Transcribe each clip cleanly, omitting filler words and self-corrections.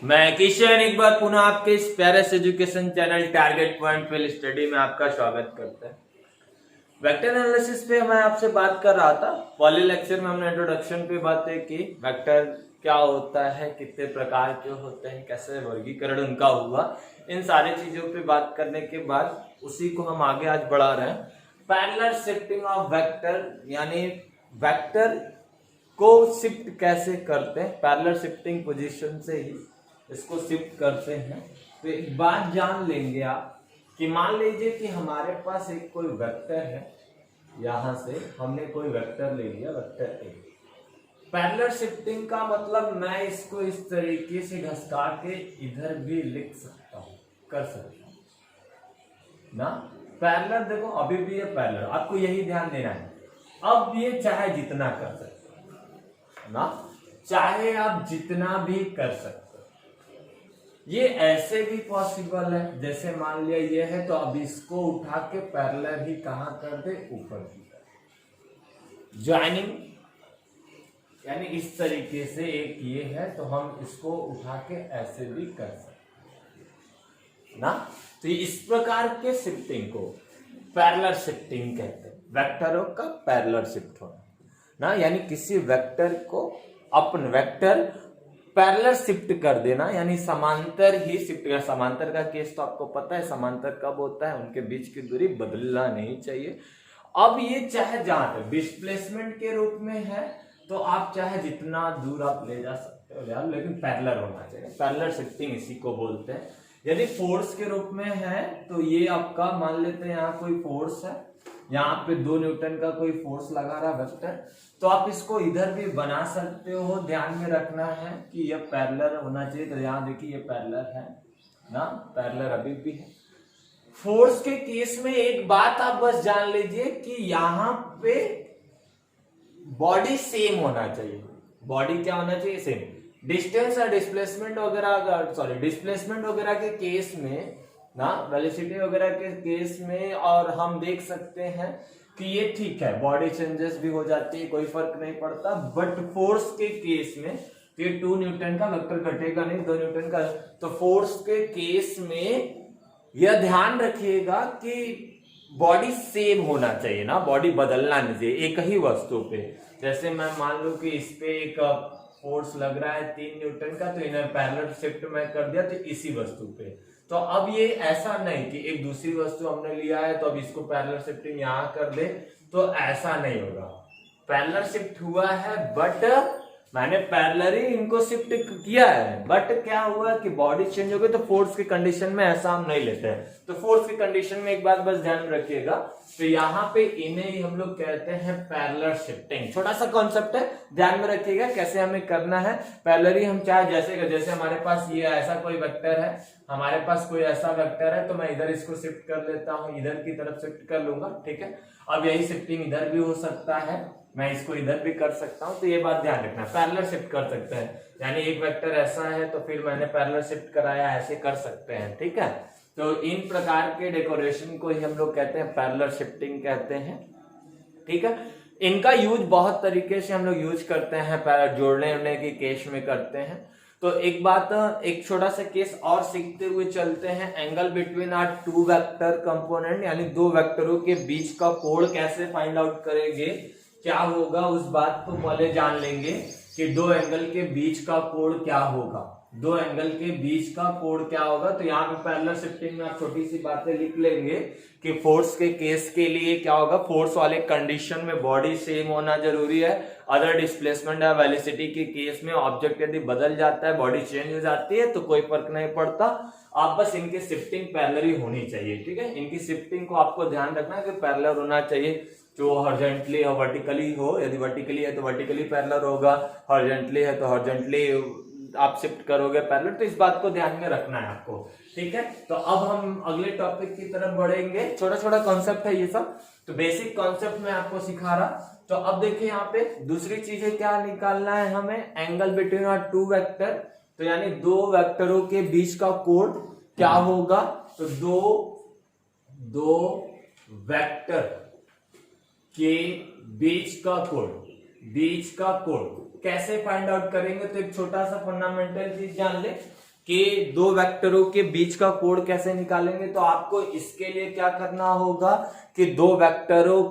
मैं किशन एक बार पुनः आपके इस प्यारेस एजुकेशन चैनल टारगेट पॉइंट पे स्टडी में आपका स्वागत करता है। वेक्टर एनालिसिस पे मैं आपसे बात कर रहा था। पहले लेक्चर में हमने इंट्रोडक्शन पे बातें की, वेक्टर क्या होता है, कितने प्रकार के होते हैं, कैसे वर्गीकरण उनका हुआ, इन सारी चीजों पे बात करने के बाद उसी को हम आगे आज बढ़ा रहे हैं। पैरेलल शिफ्टिंग ऑफ वेक्टर, यानी वेक्टर को शिफ्ट कैसे करते हैं, पैरेलल शिफ्टिंग पोजीशन से ही इसको शिफ्ट करते हैं। तो एक बात जान लेंगे आप कि मान लीजिए कि हमारे पास एक कोई वेक्टर है, यहां से हमने कोई वेक्टर ले लिया, वेक्टर ए। पैरेलल शिफ्टिंग का मतलब मैं इसको इस तरीके से घसका के इधर भी लिख सकता हूं, कर सकता हूं ना। पैरेलल देखो अभी भी ये पैरेलल, आपको यही ध्यान देना है। अब ये चाहे जितना कर सकते हो ना, चाहे आप जितना भी कर सकते हो। ये ऐसे भी पॉसिबल है, जैसे मान लिया ये है तो अब इसको उठा के पैरेलल ही कहां कर दे, ऊपर की तरफ ज्वाइनिंग, यानी इस तरीके से एक ये है तो हम इसको उठा के ऐसे भी कर सकते ना। तो इस प्रकार के शिफ्टिंग को पैरेलल शिफ्टिंग कहते हैं, वेक्टरों का पैरेलल शिफ्ट होना ना, यानी किसी वेक्टर को अपन वेक्टर पैरेलल शिफ्ट कर देना, यानी समांतर ही शिफ्ट कर। समांतर का केस तो आपको पता है, समांतर कब होता है, उनके बीच की दूरी बदलना नहीं चाहिए। अब ये चाहे जहां तक डिस्प्लेसमेंट के रूप में है तो आप चाहे जितना दूर आप ले जा सकते हो यार, लेकिन पैरेलल होना चाहिए। पैरेलल शिफ्टिंग इसी को बोलते हैं। यदि फोर्स के रूप में है तो ये आपका मान लेते हैं यहाँ कोई फोर्स है, यहाँ पे 2 न्यूटन का कोई फोर्स लगा रहा वेक्टर, तो आप इसको इधर भी बना सकते हो। ध्यान में रखना है कि यह पैरेलल होना चाहिए। तो यहाँ देखिए ये पैरेलल है ना, पैरेलल अभी भी है। फोर्स के केस में एक बात आप बस जान लीजिए कि यहाँ पे बॉडी सेम होना चाहिए। बॉडी क्या होना चाहिए, सेम। डिस्टेंस और डिस्प्लेसमेंट वगैरह, डिस्प्लेसमेंट वगैरह के केस में ना, वेलोसिटी वगैरह के केस में, और हम देख सकते हैं कि ये ठीक है, बॉडी चेंजेस भी हो जाती है, कोई फर्क नहीं पड़ता। बट फोर्स के केस में तो ये 2 न्यूटन का वेक्टर घटेगा नहीं, 2 न्यूटन का। तो फोर्स के केस में यह ध्यान रखिएगा कि बॉडी सेम होना चाहिए ना, बॉडी बदलना नहीं चाहिए एक ही वस्तु पे। जैसे मैं मान लू कि इस पे एक फोर्स लग रहा है 3 न्यूटन का, तो इन्हें पैरेलल शिफ्ट मैं कर दिया तो इसी वस्तु पे। तो अब ये ऐसा नहीं कि एक दूसरी वस्तु हमने लिया है तो अब इसको पैरेलल शिफ्टिंग यहां कर दे, तो ऐसा नहीं होगा। पैरेलल शिफ्ट हुआ है बट मैंने पैरेलल ही इनको शिफ्ट किया है, बट क्या हुआ कि बॉडी चेंज हो गई। तो फोर्स की कंडीशन में ऐसा हम नहीं लेते हैं। तो फोर्स की कंडीशन में एक बात बस ध्यान रखिएगा, तो यहाँ पे इन्हें ही हम लोग कहते हैं पैरेलल शिफ्टिंग। छोटा सा कॉन्सेप्ट है, ध्यान में रखिएगा कैसे हमें करना है। पैरेलल ही हम चाहे जैसे हमारे पास ये ऐसा कोई वेक्टर है, हमारे पास कोई ऐसा वेक्टर है, तो मैं इधर इसको शिफ्ट कर लेता हूं, इधर की तरफ शिफ्ट कर लूंगा, ठीक है। अब यही शिफ्टिंग इधर भी हो सकता है, मैं इसको इधर भी कर सकता हूं। तो ये बात ध्यान रखना, पैरेलल शिफ्ट कर सकते हैं, यानी एक वेक्टर ऐसा है तो फिर मैंने पैरेलल शिफ्ट कराया, ऐसे कर सकते हैं, ठीक है। तो इन प्रकार के डेकोरेशन को ही हम लोग कहते हैं पैरेलल शिफ्टिंग कहते हैं, ठीक है। इनका यूज बहुत तरीके से हम लोग यूज करते हैं, जोड़ने के केस में करते हैं। तो एक बात, एक छोटा सा केस और सीखते हुए चलते हैं। Angle between are 2 vector component, यानी 2 वेक्टरों के बीच का कोण कैसे फाइंड आउट करेंगे, क्या होगा उस बात को पहले जान लेंगे कि 2 एंगल के बीच का कोण क्या होगा। 2 एंगल के बीच का कोण क्या होगा, तो यहाँ पे पैरेलल शिफ्टिंग में आप छोटी सी बातें लिख लेंगे कि फोर्स के केस के लिए क्या होगा, फोर्स वाले कंडीशन में बॉडी सेम होना जरूरी है। अदर डिस्प्लेसमेंट या वेलोसिटी के केस में ऑब्जेक्ट यदि बदल जाता है, बॉडी चेंज हो जाती है, तो कोई फर्क नहीं पड़ता। आप बस इनकी शिफ्टिंग पैरेलल ही होनी चाहिए, ठीक है। इनकी शिफ्टिंग को आपको ध्यान रखना है कि पैरेलल होना चाहिए, जो हॉरिजॉन्टली और वर्टिकली हो। यदि वर्टिकली है तो वर्टिकली पैरेलल होगा, हॉरिजॉन्टली है तो हॉरिजॉन्टली आप शिफ्ट करोगे पैरेलल। तो इस बात को ध्यान में रखना है आपको, ठीक है। तो अब हम अगले टॉपिक की तरफ बढ़ेंगे। छोटा छोटा कॉन्सेप्ट है ये सब, तो बेसिक कॉन्सेप्ट मैं आपको सिखा रहा। तो अब देखिए यहाँ पे दूसरी चीजें क्या निकालना है हमें, एंगल बिटवीन आर 2 वेक्टर, तो यानी 2 वेक्टरों के बीच का कोण क्या होगा। तो दो वेक्टर के बीच का कोण कैसे फाइंड आउट करेंगे, तो एक छोटा सा फंडामेंटल चीज जान ले कि दो वेक्टरों के बीच का कोण कैसे निकालेंगे, तो आपको इसके लिए क्या करना होगा कि दो वेक्टरों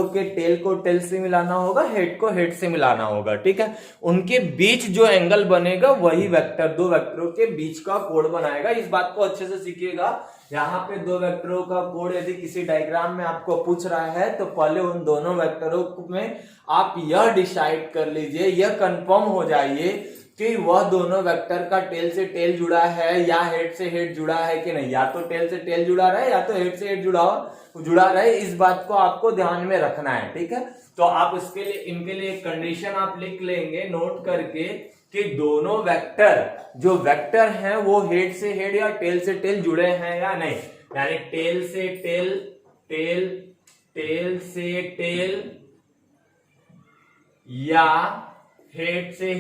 के टेल को टेल से मिलाना होगा, हेड को हेड से मिलाना होगा, ठीक है। उनके बीच जो एंगल बनेगा वही दो वेक्टरों के बीच का कोण बनाएगा। इस बात को अच्छे से सीखिएगा। यहाँ पे दो वेक्टरों का कोण यदि किसी डायग्राम में आपको पूछ रहा है तो पहले उन दोनों वेक्टरों में आप यह डिसाइड कर लीजिए, यह कंफर्म हो जाइए कि वह दोनों वेक्टर का टेल से टेल जुड़ा है या हेड से हेड जुड़ा है कि नहीं। या तो टेल से टेल जुड़ा रहे या तो हेड से हेड जुड़ा रहे, इस बात को आपको ध्यान में रखना है, ठीक है। तो आप इसके लिए इनके लिए एक कंडीशन आप लिख लेंगे नोट करके कि दोनों जो वेक्टर हैं वो हेड से हेड या टेल से टेल जुड़े हैं या नहीं। यानी टेल से टेल या हेड से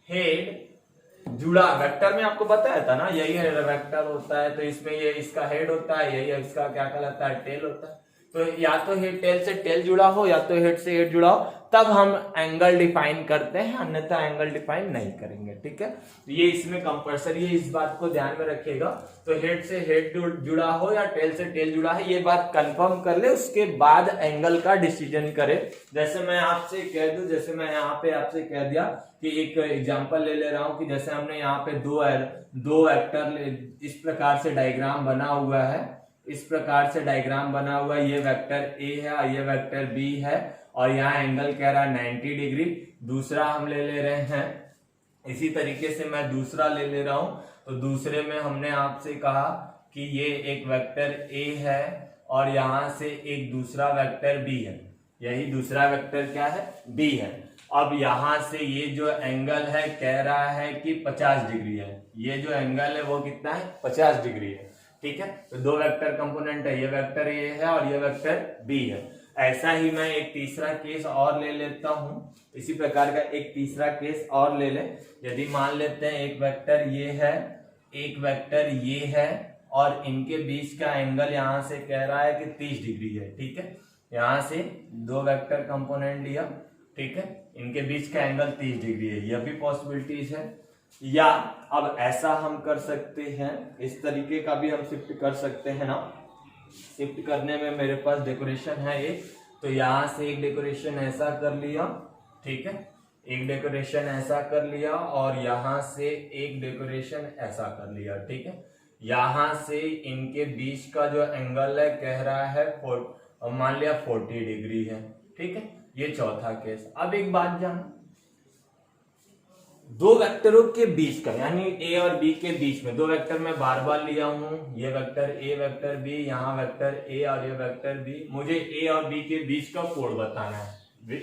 हेड जुड़ा। वेक्टर में आपको बताया था ना, यही है वेक्टर होता है तो इसमें ये इसका हेड होता है, यही इसका क्या कहलाता है, टेल होता है। तो या तो हेड टेल से टेल जुड़ा हो या तो हेड से हेड जुड़ा हो, तब हम एंगल डिफाइन करते हैं, अन्यथा एंगल डिफाइन नहीं करेंगे, ठीक है। तो ये इसमें कंपलसरी है, इस बात को ध्यान में रखिएगा। तो हेड से हेड जुड़ा हो या टेल से टेल जुड़ा है, ये बात कंफर्म कर ले, उसके बाद एंगल का डिसीजन करे। जैसे मैं आपसे कह दूं, जैसे मैं यहाँ पे आपसे कह दिया कि एक एग्जांपल ले रहा हूं कि जैसे हमने यहाँ पे दो वेक्टर इस प्रकार से डायग्राम बना हुआ है, इस प्रकार से डायग्राम बना हुआ है। ये वेक्टर ए है और ये वेक्टर बी है और यहाँ एंगल कह रहा है 90 डिग्री। दूसरा हम ले रहे हैं, इसी तरीके से मैं दूसरा ले रहा हूं। तो दूसरे में हमने आपसे कहा कि ये एक वेक्टर ए है और यहां से एक दूसरा वेक्टर बी है, यही दूसरा वेक्टर क्या है, बी है। अब यहां से ये जो एंगल है कह रहा है कि 50 डिग्री है, ये जो एंगल है वो कितना है, 50 डिग्री है, ठीक है। तो दो वेक्टर कंपोनेंट है, ये वेक्टर ए है और ये वेक्टर बी है। ऐसा ही मैं एक तीसरा केस और ले लेता हूं, इसी प्रकार का एक तीसरा केस और ले ले। यदि मान लेते हैं एक वेक्टर ये है, एक वेक्टर ये है और इनके बीच का एंगल यहां से कह रहा है कि 30 डिग्री है, ठीक है। यहां से दो वेक्टर कंपोनेंट लिया, ठीक है, इनके बीच का एंगल 30 डिग्री है, यह भी पॉसिबिलिटीज है। या अब ऐसा हम कर सकते हैं, इस तरीके का भी हम शिफ्ट कर सकते हैं ना। शिफ्ट करने में मेरे पास डेकोरेशन है एक, तो यहां से एक डेकोरेशन ऐसा कर लिया, ठीक है, एक डेकोरेशन ऐसा कर लिया और यहां से एक डेकोरेशन ऐसा कर लिया, ठीक है। यहां से इनके बीच का जो एंगल है कह रहा है मान लिया 40 डिग्री है, ठीक है। ये चौथा केस। अब एक बात जान, दो वेक्टरों के बीच का यानी ए और बी के बीच में दो वेक्टर मैं बार बार लिया हूं, ये वेक्टर ए वेक्टर बी, यहाँ वेक्टर ए और ये वेक्टर बी। मुझे ए और बी के बीच का कोण बताना है,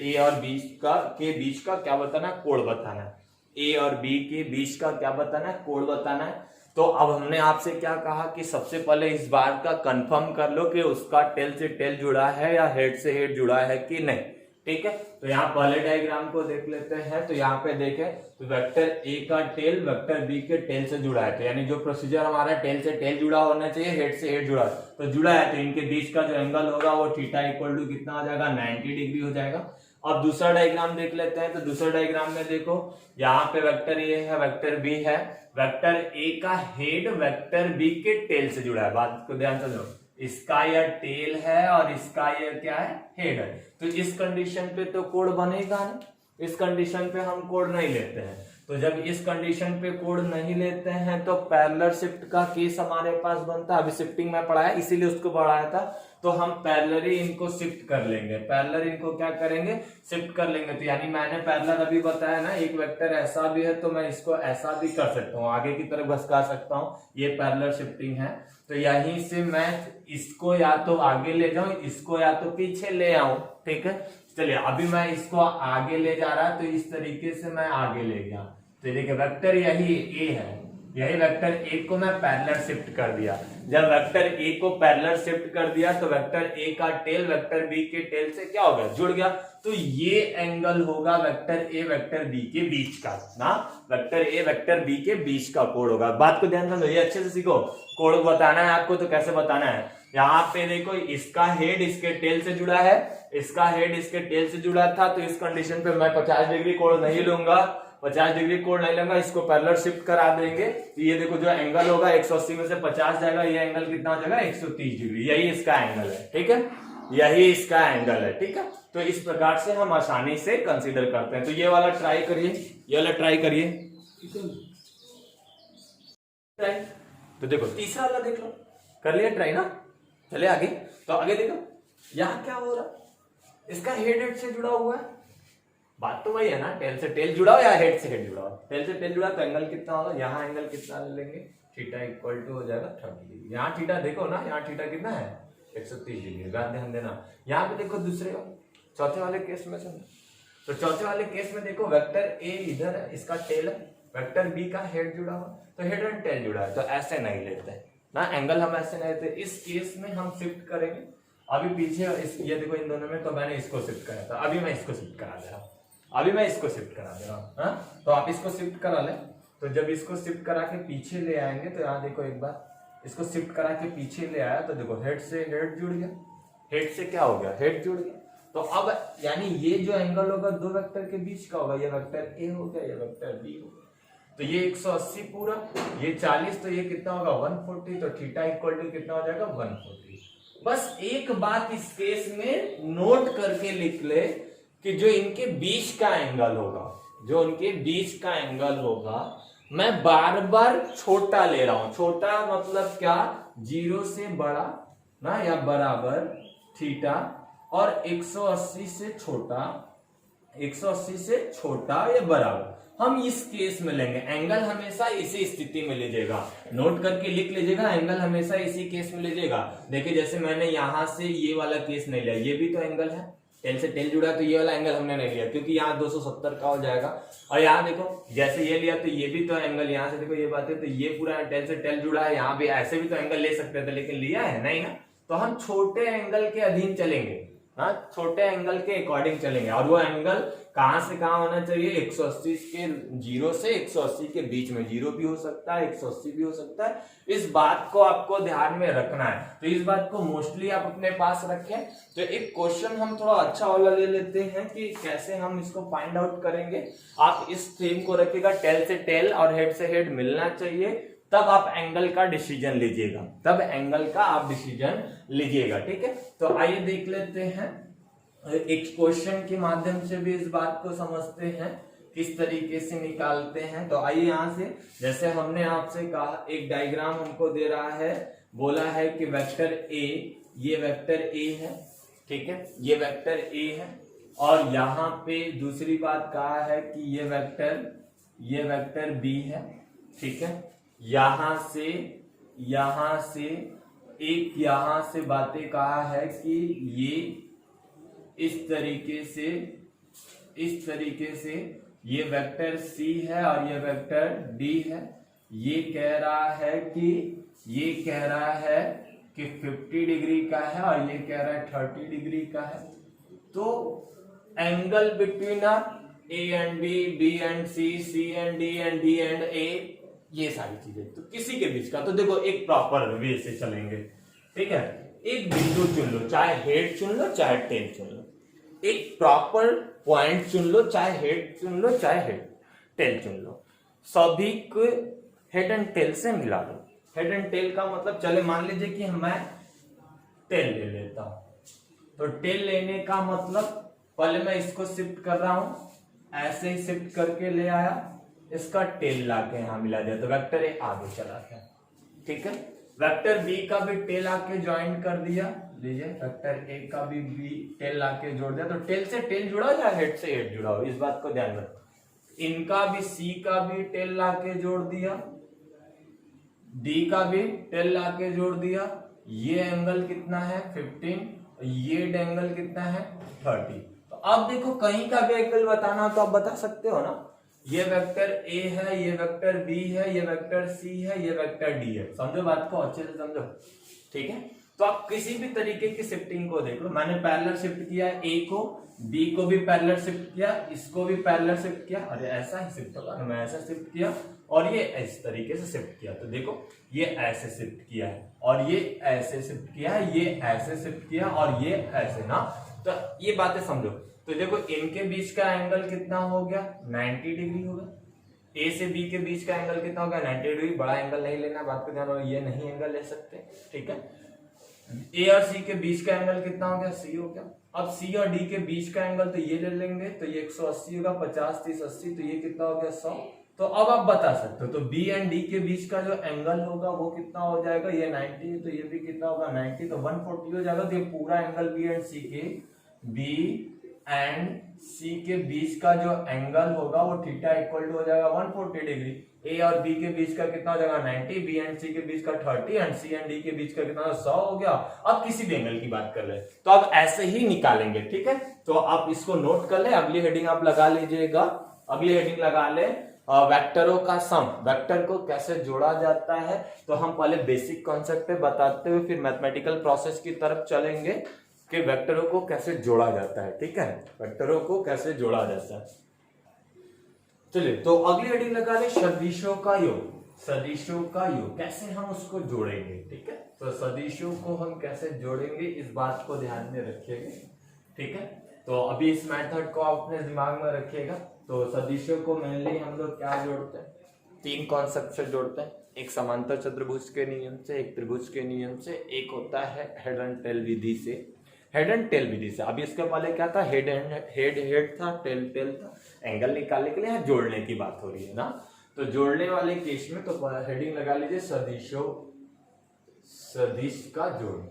ए और बी के बीच का क्या बताना है, कोण बताना है। ए और बी के बीच का क्या बताना है, कोण बताना है। तो अब हमने आपसे क्या कहा कि सबसे पहले इस बात का कंफर्म कर लो कि उसका टेल से टेल जुड़ा है या हेड से हेड जुड़ा है कि नहीं, ठीक है। तो यहाँ पहले डायग्राम को देख लेते हैं। तो यहाँ पे देखें तो वेक्टर ए का टेल वेक्टर बी के टेल से जुड़ा है, तो यानी जो प्रोसीजर हमारा टेल से टेल जुड़ा होना चाहिए, हेड से हेड जुड़ा है, तो जुड़ा है, तो इनके बीच का जो एंगल होगा वो थीटा इक्वल टू कितना हो जाएगा, 90 डिग्री हो जाएगा। अब दूसरा डायग्राम देख लेते हैं। तो दूसरा डायग्राम में देखो, यहाँ पे वेक्टर ए है, वेक्टर बी है, वेक्टर ए का हेड वेक्टर बी के टेल से जुड़ा है। बात को ध्यान से सुनो, इसका यह टेल है और इसका यह क्या है, हेड है। तो इस कंडीशन पे तो कोण बनेगा नहीं, इस कंडीशन पे हम कोण नहीं लेते हैं। तो जब इस कंडीशन पे कोण नहीं लेते हैं तो पैरेलल शिफ्ट का केस हमारे पास बनता है। अभी शिफ्टिंग में पढ़ाया इसीलिए उसको बढ़ाया था। तो हम पैरेलली इनको शिफ्ट कर लेंगे, पैरेलल इनको क्या करेंगे, शिफ्ट कर लेंगे। तो यानी मैंने पैरेलल अभी बताया ना, एक वेक्टर ऐसा भी है तो मैं इसको ऐसा भी कर सकता हूँ, आगे की तरफ घसका सकता हूँ, ये पैरेलल शिफ्टिंग है। तो यहीं से मैं इसको या तो आगे ले जाऊं, इसको या तो पीछे ले आऊं, ठीक है। चलिए अभी मैं इसको आगे ले जा रहा, तो इस तरीके से मैं आगे ले गया। तो देखिए वेक्टर यही ए है, यही वेक्टर ए को मैं पैरेलल शिफ्ट कर दिया। जब वेक्टर ए को पैरेलल शिफ्ट कर दिया तो वेक्टर ए का टेल वेक्टर बी के टेल से क्या हो गया, जुड़ गया। तो ये एंगल होगा वेक्टर ए वेक्टर बी के बीच का ना, वेक्टर ए वेक्टर बी के बीच का कोण होगा। बात को ध्यान समझो, ये अच्छे से सीखो। कोण बताना है आपको तो कैसे बताना है, यहाँ पे देखो इसका हेड इसके टेल से जुड़ा है, इसका हेड इसके टेल से जुड़ा था, तो इस कंडीशन पे मैं 50 डिग्री कोण नहीं लूंगा, 50 डिग्री कोण नहीं लगा, इसको पैरेलल शिफ्ट करा देंगे तो ये देखो जो एंगल होगा 180 में से 50 जाएगा, ये एंगल कितना हो जाएगा 130 डिग्री, यही इसका एंगल है। ठीक है, यही इसका एंगल है। ठीक है, तो इस प्रकार से हम आसानी से कंसीडर करते हैं। तो ये वाला ट्राई करिए, ये वाला ट्राई करिए। तो देखो तीसरा वाला देख लो, कर लिया ट्राई ना। चले आगे, तो आगे देखो यहां क्या हो रहा है, इसका हेड से जुड़ा हुआ है। बात तो वही है ना, टेल से टेल जुड़ा हो या हेड से हेड जुड़ा हो। टेल से टेल जुड़ा तो एंगल कितना होगा, यहाँ एंगल कितना लेंगे, थीटा इक्वल टू हो जाएगा 30 डिग्री। यहाँ थीटा देखो ना, यहाँ थीटा कितना है 130 डिग्री। ध्यान देना, यहाँ पे देखो दूसरे चौथे वाले केस में समझो। तो चौथे वाले केस में देखो वेक्टर ए इधर है, इसका टेल है, वेक्टर बी का हेड जुड़ा हुआ, तो हेड एंड टेल जुड़ा है, तो ऐसे नहीं लेते ना एंगल, हम ऐसे नहीं लेते। इस केस में हम शिफ्ट करेंगे अभी पीछे, ये देखो इन दोनों में, तो मैंने इसको शिफ्ट कराया था, अभी मैं इसको शिफ्ट करा दे रहा हूँ, अभी मैं इसको शिफ्ट करा दे रहा हूँ। तो आप इसको शिफ्ट करा ले, तो जब इसको शिफ्ट करा के पीछे ले आएंगे तो यहाँ देखो एक बार, इसको शिफ्ट करा के पीछे ले आया तो देखो हेड से हेड जुड़ गया, हेड से क्या हो गया, हेड जुड़ गया। तो अब यानी ये जो एंगल होगा दो वेक्टर के बीच का होगा, ये वेक्टर ए हो गया, ये वेक्टर बी हो गया। तो ये 180 पूरा, ये 40, तो ये कितना होगा 140, तो थीटा इक्वल टू कितना हो जाएगा 140। बस एक बात इस केस में नोट करके लिख ले कि जो इनके बीच का एंगल होगा, जो इनके बीच का एंगल होगा, मैं बार बार छोटा ले रहा हूं। छोटा मतलब क्या, 0 से बड़ा ना या बराबर थीटा, और 180 से छोटा, 180 से छोटा या बराबर हम इस केस में लेंगे। एंगल हमेशा इसी स्थिति में लीजिएगा, नोट करके लिख लीजिएगा, एंगल हमेशा इसी केस में लीजिएगा। देखिए जैसे मैंने यहां से ये वाला केस नहीं लिया, ये भी तो एंगल है, टेल से टेल जुड़ा, तो ये वाला एंगल हमने नहीं लिया क्योंकि यहाँ 270 का हो जाएगा। और यहाँ देखो जैसे ये लिया तो ये भी तो एंगल, यहाँ से देखो ये बात है, तो ये पूरा टेल से टेल जुड़ा है, यहाँ भी ऐसे भी तो एंगल ले सकते थे, लेकिन लिया है नहीं ना। तो हम छोटे एंगल के अधीन चलेंगे, हाँ छोटे एंगल के अकॉर्डिंग चलेंगे। और वो एंगल कहां से कहां होना चाहिए, 180 के 0 से 180 के बीच में, 0 भी हो सकता है 180 भी हो सकता है। इस बात को आपको ध्यान में रखना है, तो इस बात को मोस्टली आप अपने पास रखें। तो एक क्वेश्चन हम थोड़ा अच्छा वाला ले लेते हैं कि कैसे हम इसको फाइंड आउट करेंगे। आप इस थीम को रखिएगा, टेल से टेल और हेड से हेड मिलना चाहिए, तब आप एंगल का डिसीजन लीजिएगा, तब एंगल का आप डिसीजन लीजिएगा। ठीक है, तो आइए देख लेते हैं, एक क्वेश्चन के माध्यम से भी इस बात को समझते हैं किस तरीके से निकालते हैं। तो आइए यहां से, जैसे हमने आपसे कहा एक डायग्राम हमको दे रहा है, बोला है कि वेक्टर ए, ये वेक्टर ए है, ठीक है, ये वेक्टर ए है, और यहाँ पे दूसरी बात कहा है कि ये वेक्टर बी है, ठीक है। यहां से एक यहां से बातें कहा है कि ये इस तरीके से ये वेक्टर सी है और ये वेक्टर डी है। ये कह रहा है कि 50 डिग्री का है और ये कह रहा है 30 डिग्री का है। तो angle between A and B, B and C and D and D and A, ये सारी चीजें तो किसी के बीच का। तो देखो एक प्रॉपर वे से चलेंगे, ठीक है। एक बिंदु चुन लो, चाहे हेड चुन लो चाहे टेल चुन लो, एक प्रॉपर पॉइंट चुन लो, चाहे हेड चुन लो चाहे टेल चुन लो, सभी को हेड एंड टेल से मिला लो। हेड एंड टेल का मतलब, चले मान लीजिए कि मैं टेल ले लेता हूं, तो टेल लेने का मतलब पहले मैं इसको शिफ्ट कर रहा हूं, ऐसे ही शिफ्ट करके ले आया, इसका टेल लाके यहां मिला दिया, तो वेक्टर ए आगे चला गया, ठीक है। वेक्टर बी का भी टेल आके ज्वाइन कर दिया, लीजिए वेक्टर ए का भी टेल लाके जोड़ दिया, तो टेल से टेल जुड़ा हो या हेड से हेड जुड़ा हो, इस बात को ध्यान रखो। इनका भी सी का भी टेल लाके जोड़ दिया, डी का भी टेल लाके जोड़ दिया। ये एंगल कितना है 15, ये एंगल कितना है 30। तो अब देखो कहीं का भी एंगल बताना तो आप बता सकते हो ना। ये वेक्टर ए है, ये वेक्टर बी है, ये वेक्टर सी है, ये वेक्टर डी है। समझो बात को अच्छे से समझो, ठीक है। तो आप किसी भी तरीके की शिफ्टिंग को देख लो, मैंने पैरेलल शिफ्ट किया ए को, बी को भी पैरेलल शिफ्ट किया, इसको भी पैरेलल शिफ्ट किया, अरे ऐसा ही शिफ्ट होगा, मैं ऐसा शिफ्ट किया और ये इस तरीके से शिफ्ट किया। तो देखो ये ऐसे शिफ्ट किया है और ये ऐसे शिफ्ट किया है, ये ऐसे शिफ्ट किया और ये ऐसे ना। तो ये बातें समझो, तो देखो इनके बीच का एंगल कितना हो गया 90 डिग्री होगा। ए से बी के बीच का एंगल कितना होगा 90 डिग्री। बड़ा एंगल नहीं लेना, बात को ध्यान रखो, ये नहीं एंगल ले सकते, ठीक है। ए और सी के बीच का एंगल कितना हो गया सी हो गया। अब सी और डी के बीच का एंगल तो ये ले लेंगे, तो ये 180 होगा, 50 30 80, तो ये कितना हो गया 100। तो अब आप बता सकते हो, तो बी एंड डी के बीच का जो एंगल होगा वो कितना हो जाएगा, ये 90 है तो ये भी कितना होगा 90, तो 140 हो जाएगा। तो ये पूरा एंगल बी एंड सी के बीच का जो एंगल होगा वो थीटा इक्वल टू हो जाएगा 140 डिग्री। ए और बी के बीच का कितना हो जाएगा 90, बी एंड सी के बीच का 30 एंड सी एंड डी के बीच का कितना 100 हो गया। अब किसी भी एंगल की बात कर ले तो आप ऐसे ही निकालेंगे, ठीक है। तो आप इसको नोट कर ले, अगली हेडिंग आप लगा लीजिएगा। अगली हेडिंग लगा ले वेक्टरों का सम, वेक्टर को कैसे जोड़ा जाता है। तो हम पहले बेसिक कॉन्सेप्ट पे बताते हुए फिर मैथमेटिकल प्रोसेस की तरफ चलेंगे कि वेक्टरों को कैसे जोड़ा जाता है, ठीक है। वेक्टरों को कैसे जोड़ा जाता है, चलिए। तो अगली हेडिंग लगा ले सदिशों का योग। सदिशों का योग कैसे हम उसको जोड़ेंगे, ठीक है। तो सदिशों को हम कैसे जोड़ेंगे इस बात को ध्यान में रखिएगा, ठीक है। तो अभी इस मेथड को आप अपने दिमाग में रखिएगा। तो सदिशों को मेनली हम लोग क्या जोड़ते हैं, तीन कॉन्सेप्ट से जोड़ते हैं। एक समांतर चतुर्भुज के नियम से, एक त्रिभुज के नियम से, एक होता है हेड एंड टेल विधि से। हेड एंड टेल विधि से अभी इसके पहले क्या था, हेड था, टेल था। एंगल निकालने के लिए यहाँ जोड़ने की बात हो रही है ना। तो जोड़ने वाले केस में तो हेडिंग लगा लीजिए सदिशों, सदिश का जोड़,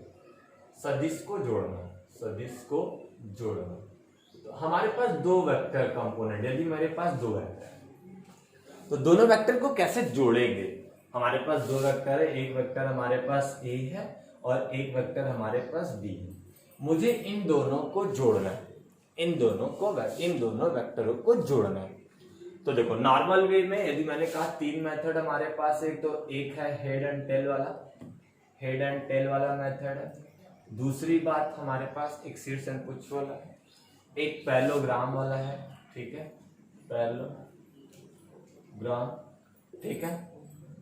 सदिश को जोड़ना, सदिश को जोड़ना। तो हमारे पास दो वेक्टर कंपोनेंट, यदि मेरे पास दो वेक्टर, तो दोनों वेक्टर को कैसे जोड़ेंगे। हमारे पास दो वेक्टर है, एक वेक्टर हमारे पास ए है और एक वेक्टर हमारे पास बी है। मुझे इन दोनों को जोड़ना है, इन दोनों वेक्टरों को जोड़ना है। तो देखो नॉर्मल वे में यदि मैंने कहा तीन मेथड हमारे पास है, तो एक है हेड एंड टेल वाला मेथड है। दूसरी बात हमारे पास एक शीर्ष एंड पुच्छ वाला है, एक पैरेललोग्राम वाला है, ठीक है, पैरेललोग्राम, ठीक है।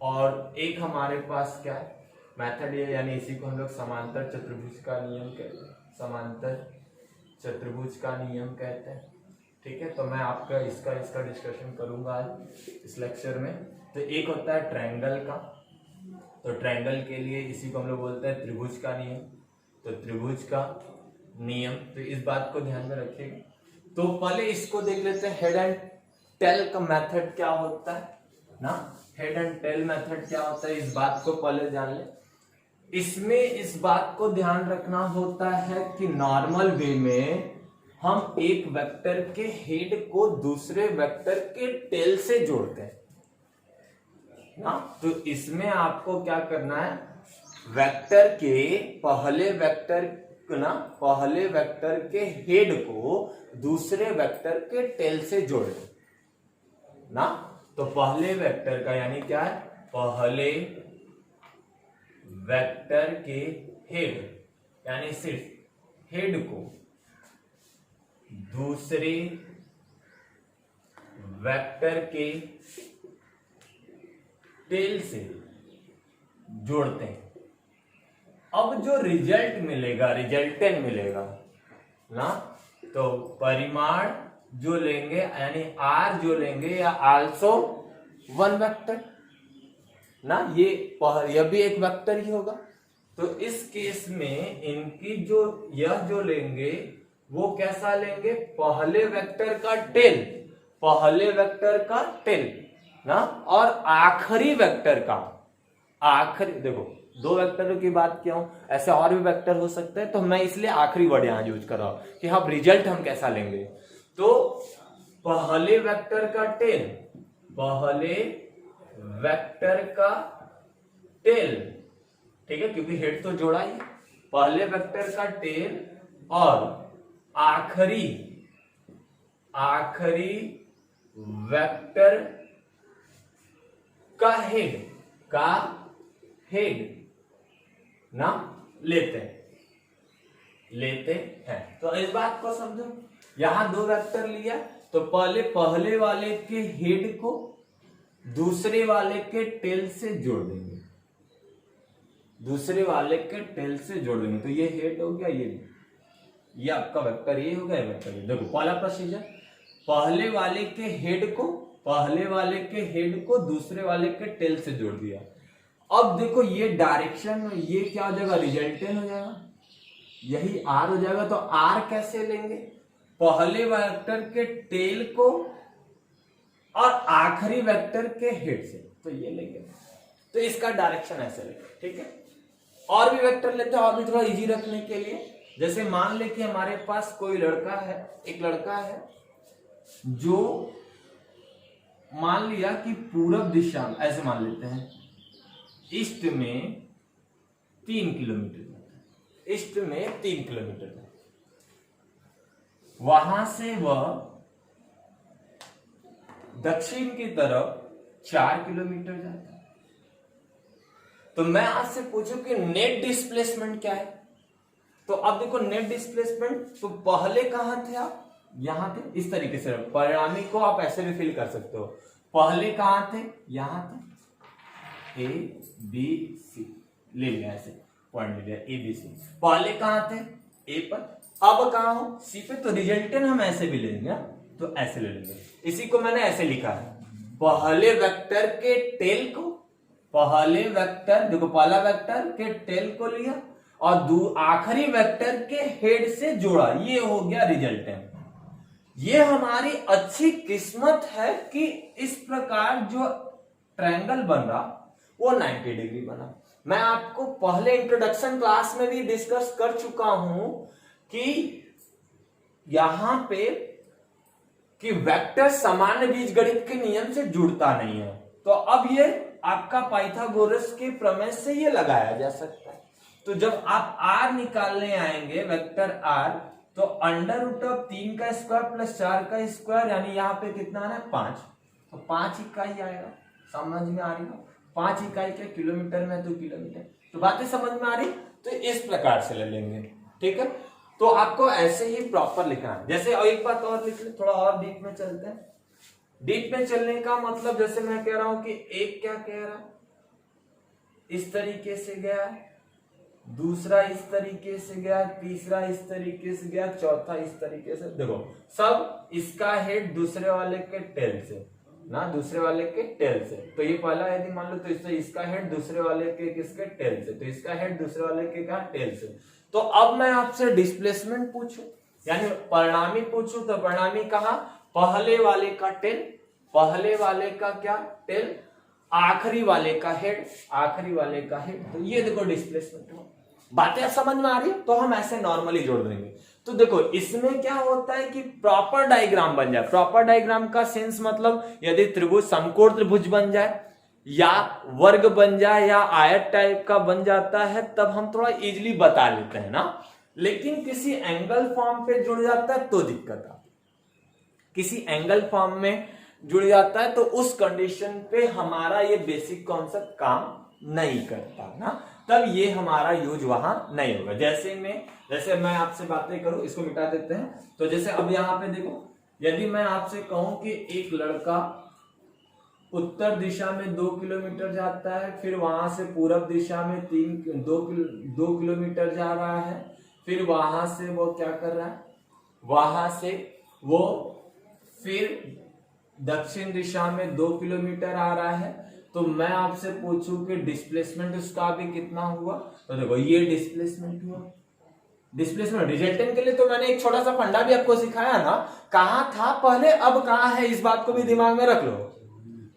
और एक हमारे पास क्या है मेथड है, यानी इसी को हम लोग समांतर चतुर्भुज का नियम कहते हैं, समांतर चतुर्भुज का नियम कहते हैं, ठीक है। तो मैं आपका इसका डिस्कशन करूंगा आज इस लेक्चर में। तो एक होता है ट्रायंगल का, तो ट्रायंगल के लिए इसी को हम लोग बोलते हैं त्रिभुज का नियम। तो त्रिभुज का नियम, तो इस बात को ध्यान में रखिएगा। तो पहले इसको देख लेते हैं, हेड एंड टेल का मेथड क्या होता है ना। हेड एंड टेल मेथड क्या होता है इस बात को पहले जान ले। इसमें इस बात को ध्यान रखना होता है कि नॉर्मल वे में हम एक वेक्टर के हेड को दूसरे वेक्टर के टेल से जोड़ते हैं ना। तो इसमें आपको क्या करना है, वेक्टर के पहले वेक्टर के हेड को दूसरे वेक्टर के टेल से जोड़े ना। तो पहले वेक्टर का यानी क्या है, पहले वेक्टर के हेड यानी सिर्फ हेड को दूसरे वेक्टर के टेल से जोड़ते हैं। अब जो रिजल्टेंट मिलेगा ना, तो परिमाण जो लेंगे यानी आर जो लेंगे या आल्सो वन वेक्टर ना, यह भी एक वेक्टर ही होगा। तो इस केस में इनकी यह जो लेंगे वो कैसा लेंगे, पहले वेक्टर का टेल ना, और आखिरी वेक्टर का देखो दो वेक्टरों की बात किया हूं, ऐसे और भी वेक्टर हो सकते हैं, तो मैं इसलिए आखिरी वर्ड यहां यूज कर रहा हूं कि हाँ रिजल्ट हम कैसा लेंगे। तो पहले वेक्टर का टेल, ठीक है, क्योंकि हेड तो जोड़ा ही, पहले वेक्टर का टेल और आखिरी वेक्टर का हेड ना लेते हैं। तो इस बात को समझो, यहां दो वेक्टर लिया तो पहले वाले के हेड को दूसरे वाले के टेल से जोड़ देंगे, तो ये हेड हो गया, ये ये आपका वेक्टर ए हो गया, वेक्टर बी। देखो पहला प्रोसीजर, पहले वाले के हेड को दूसरे वाले के टेल से जोड़ दिया। अब देखो ये डायरेक्शन, ये क्या हो जाएगा, रिजल्टेंट हो जाएगा, यही आर हो जाएगा। तो आर कैसे लेंगे, पहले वेक्टर के टेल को और आखिरी वेक्टर के हेड से, तो ये लेंगे। तो इसका डायरेक्शन ऐसे लेंगे, ठीक है। और भी वेक्टर लेते हैं, और भी थोड़ा इजी रखने के लिए। जैसे मान ले कि हमारे पास कोई लड़का है, एक लड़का है जो मान लिया कि पूरब दिशा में, ऐसे मान लेते हैं, ईस्ट में 3 किलोमीटर जाता है, ईस्ट में 3 किलोमीटर जाता है, वहां से वह दक्षिण की तरफ 4 किलोमीटर जाता है। तो मैं आपसे पूछूं कि नेट डिस्प्लेसमेंट क्या है। तो अब देखो नेट डिस्प्लेसमेंट, तो पहले कहां थे आप, यहां थे, इस तरीके से परिणामी को आप ऐसे भी फिल कर सकते हो। पहले कहां थे, यहां थे, ए बी सी ले लिया, ऐसे पॉइंट ले लिया ए बी सी। पहले कहां थे, ए पर, अब कहां हो, सी पे। तो रिजल्टेंट हम ऐसे भी ले लेंगे, तो ऐसे ले लेंगे। इसी को मैंने ऐसे लिखा है, पहले वेक्टर के टेल को, पहले वेक्टर, देखो पहला वेक्टर के टेल को लिया और आखिरी वेक्टर के हेड से जोड़ा, ये हो गया रिजल्टेंट। ये हमारी अच्छी किस्मत है कि इस प्रकार जो ट्रायंगल बन रहा वो 90 डिग्री बना। मैं आपको पहले इंट्रोडक्शन क्लास में भी डिस्कस कर चुका हूं कि यहां पे कि वेक्टर सामान्य बीजगणित के नियम से जुड़ता नहीं है। तो अब ये आपका पाइथागोरस के प्रमेय से ये लगाया जा सकता है। तो जब आप r निकालने आएंगे, वेक्टर r, तो अंडर रूट ऑफ 3 का स्क्वायर प्लस 4 का स्क्वायर, यानी यहाँ पे कितना है, 5, तो 5 इकाई आएगा। समझ में आ रही है, 5 इकाई के किलोमीटर में, तो किलोमीटर। तो बातें समझ में आ रही, तो इस प्रकार से ले लेंगे, ठीक है। तो आपको ऐसे ही प्रॉपर लिखना है। जैसे और एक बात और लिख ले, थोड़ा और डीप में चलते हैं। डीप में चलने का मतलब, जैसे मैं कह रहा हूं कि एक क्या कह रहा है, इस तरीके से गया, दूसरा इस तरीके से गया, तीसरा इस तरीके से गया, चौथा इस तरीके से। देखो सब इसका हेड दूसरे वाले के टेल से ना, दूसरे वाले के टेल से। तो ये पहला यदि मान लो, तो इसका हेड दूसरे वाले के किसके टेल से, तो इसका हेड दूसरे वाले के क्या, टेल से। तो अब मैं आपसे डिस्प्लेसमेंट पूछूं, यानी परिणामी पूछूं, तो परिणामी कहा, पहले वाले का टेल, पहले वाले का क्या, टेल, आखिरी वाले का हेड, आखिरी वाले का हेड। तो ये देखो डिस्प्लेसमेंट हो। बातें समझ में आ रही है, तो हम ऐसे नॉर्मली जोड़ देंगे। तो देखो इसमें क्या होता है कि प्रॉपर डायग्राम बन जाए। प्रॉपर डायग्राम का सेंस मतलब, यदि त्रिभुज समकोण त्रिभुज बन जाए, या वर्ग बन जाए, या आयत टाइप का बन जाता है, तब हम थोड़ा इजीली बता लेते हैं ना। लेकिन किसी एंगल फॉर्म पे जुड़ जाता है तो दिक्कत आती, किसी एंगल फॉर्म में जुड़ जाता है तो उस कंडीशन पे हमारा ये बेसिक कॉन्सेप्ट काम नहीं करता ना, तब ये हमारा यूज वहां नहीं होगा। जैसे मैं आपसे बातें करूं, इसको मिटा देते हैं। तो जैसे अब यहां पे देखो, यदि मैं आपसे कहूं कि एक लड़का उत्तर दिशा में 2 किलोमीटर जाता है, फिर वहां से पूरब दिशा में 2 किलोमीटर जा रहा है, फिर वहां से वो क्या कर रहा है, वहां से वो फिर दक्षिण दिशा में 2 किलोमीटर आ रहा है, तो मैं आपसे पूछूं कि डिस्प्लेसमेंट उसका भी कितना हुआ। तो देखो ये डिस्प्लेसमेंट हुआ। डिस्प्लेसमेंट रिजल्टेंट के लिए तो मैंने एक छोटा सा फंडा भी आपको सिखाया ना, कहां था पहले, अब कहां है, इस बात को भी दिमाग में रख लो।